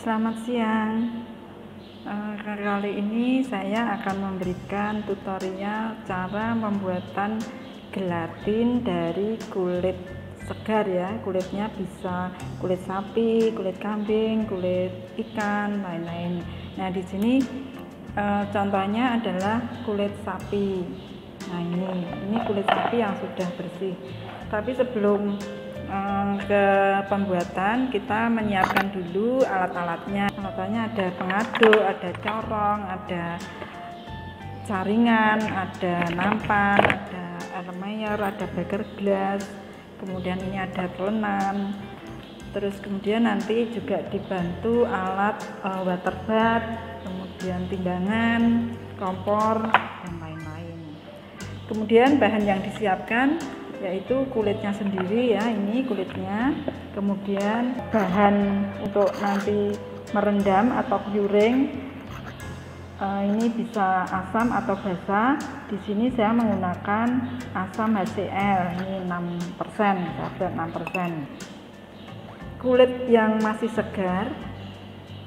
Selamat siang. Kali ini saya akan memberikan tutorial cara pembuatan gelatin dari kulit segar ya. Kulitnya bisa kulit sapi, kulit kambing, kulit ikan, lain-lain. Nah, di sini contohnya adalah kulit sapi. Nah, ini kulit sapi yang sudah bersih. Tapi sebelum ke pembuatan, kita menyiapkan dulu alat-alatnya. Alat-alatnya ada pengaduk, ada corong, ada saringan, ada nampan, ada air mayor, ada beker gelas, kemudian ini ada telenan. Terus kemudian nanti juga dibantu alat water bath, kemudian timbangan, kompor, dan lain-lain. Kemudian bahan yang disiapkan yaitu kulitnya sendiri ya, ini kulitnya, kemudian bahan untuk nanti merendam atau curing, ini bisa asam atau basa. Di sini saya menggunakan asam HCl, ini 6%, sahabat, 6%. Kulit yang masih segar,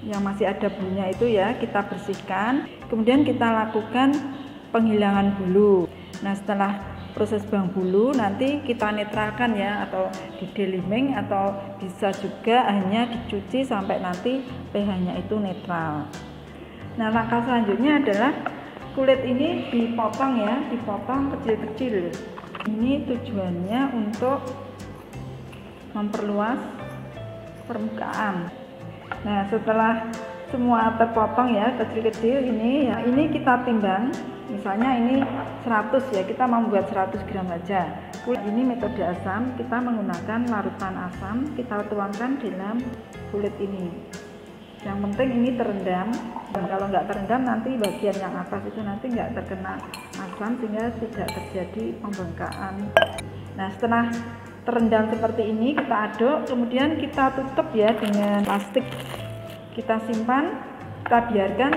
yang masih ada bulunya itu ya, kita bersihkan, kemudian kita lakukan penghilangan bulu. Nah, setelah proses buang bulu nanti kita netralkan ya, atau di deliming, atau bisa juga hanya dicuci sampai nanti pH-nya itu netral. Nah, langkah selanjutnya adalah kulit ini dipotong ya, dipotong kecil-kecil. Ini tujuannya untuk memperluas permukaan. Nah, setelah semua terpotong ya kecil-kecil ini ya, ini kita timbang. Misalnya ini 100 ya, kita membuat 100 gram saja. Ini metode asam, kita menggunakan larutan asam, kita tuangkan dalam kulit ini. Yang penting ini terendam, dan kalau nggak terendam nanti bagian yang atas itu nanti nggak terkena asam sehingga tidak terjadi pembengkakan. Nah, setelah terendam seperti ini kita aduk, kemudian kita tutup ya dengan plastik, kita simpan, kita biarkan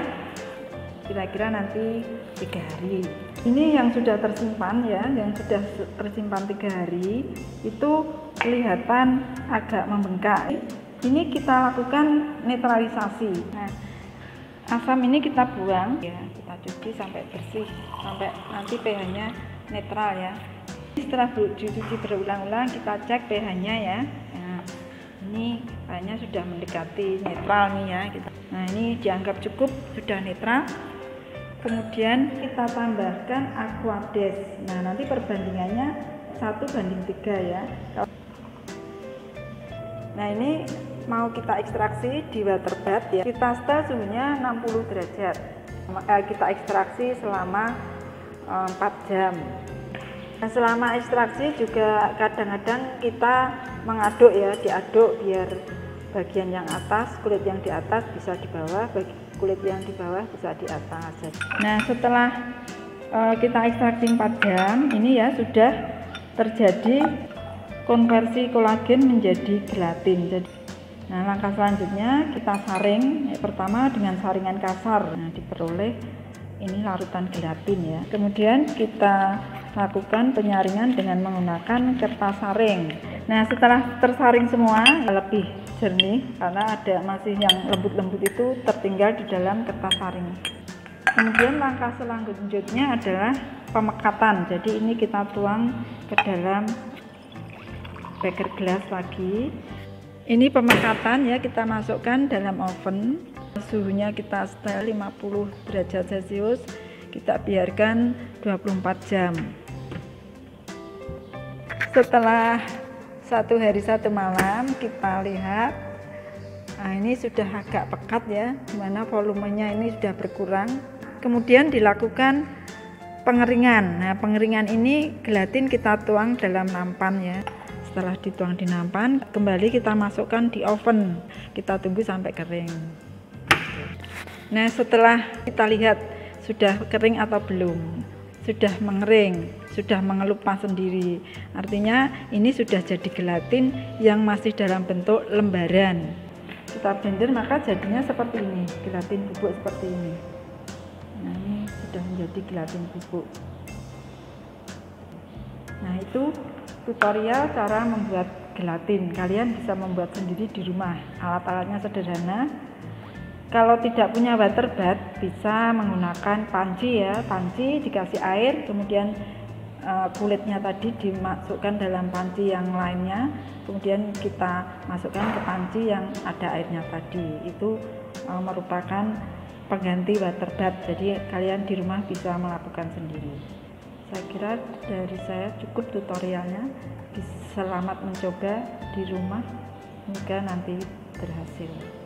kira-kira nanti 3 hari. Ini yang sudah tersimpan ya, yang sudah tersimpan 3 hari itu kelihatan agak membengkak. Ini kita lakukan netralisasi. Nah, asam ini kita buang ya, kita cuci sampai bersih, sampai nanti pH-nya netral ya. Setelah dicuci berulang-ulang kita cek pH-nya ya. Nah, ini pH-nya sudah mendekati netral nih ya. Nah, ini dianggap cukup, sudah netral. Kemudian kita tambahkan Aquades. Nah, nanti perbandingannya 1:3 ya. Nah, ini mau kita ekstraksi di water bath ya. Kita setel suhunya 60 derajat. Kita ekstraksi selama 4 jam. Nah, selama ekstraksi juga kadang-kadang kita mengaduk ya, diaduk biar bagian yang atas, kulit yang di atas bisa di bawah, kulit yang di bawah bisa di atas. Nah, setelah kita ekstraksi 4 jam, ini ya sudah terjadi konversi kolagen menjadi gelatin. Nah, langkah selanjutnya kita saring. Pertama dengan saringan kasar. Nah, diperoleh ini larutan gelatin ya. Kemudian kita lakukan penyaringan dengan menggunakan kertas saring. Nah, setelah tersaring semua lebih jernih karena ada masih yang lembut-lembut itu tertinggal di dalam kertas saring. Kemudian langkah selanjutnya adalah pemekatan. Jadi ini kita tuang ke dalam beker gelas lagi. Ini pemekatan ya, kita masukkan dalam oven. Suhunya kita setel 50 derajat Celcius. Kita biarkan 24 jam. Setelah 1 hari 1 malam kita lihat, nah ini sudah agak pekat ya, dimana volumenya ini sudah berkurang. Kemudian dilakukan pengeringan. Nah, pengeringan ini gelatin kita tuang dalam nampan ya. Setelah dituang di nampan, kembali kita masukkan di oven, kita tunggu sampai kering. Nah, setelah kita lihat sudah kering atau belum, sudah mengering, sudah mengelupas sendiri, artinya ini sudah jadi gelatin yang masih dalam bentuk lembaran. Kita blender maka jadinya seperti ini, gelatin bubuk seperti ini. Nah, ini sudah menjadi gelatin bubuk. Nah, itu tutorial cara membuat gelatin. Kalian bisa membuat sendiri di rumah. Alat-alatnya sederhana, Kalau tidak punya water bath bisa menggunakan panci ya, panci dikasih air, kemudian kulitnya tadi dimasukkan dalam panci yang lainnya, kemudian kita masukkan ke panci yang ada airnya tadi. Itu merupakan pengganti water bath, jadi kalian di rumah bisa melakukan sendiri. Saya kira dari saya cukup tutorialnya. Selamat mencoba di rumah, semoga nanti berhasil.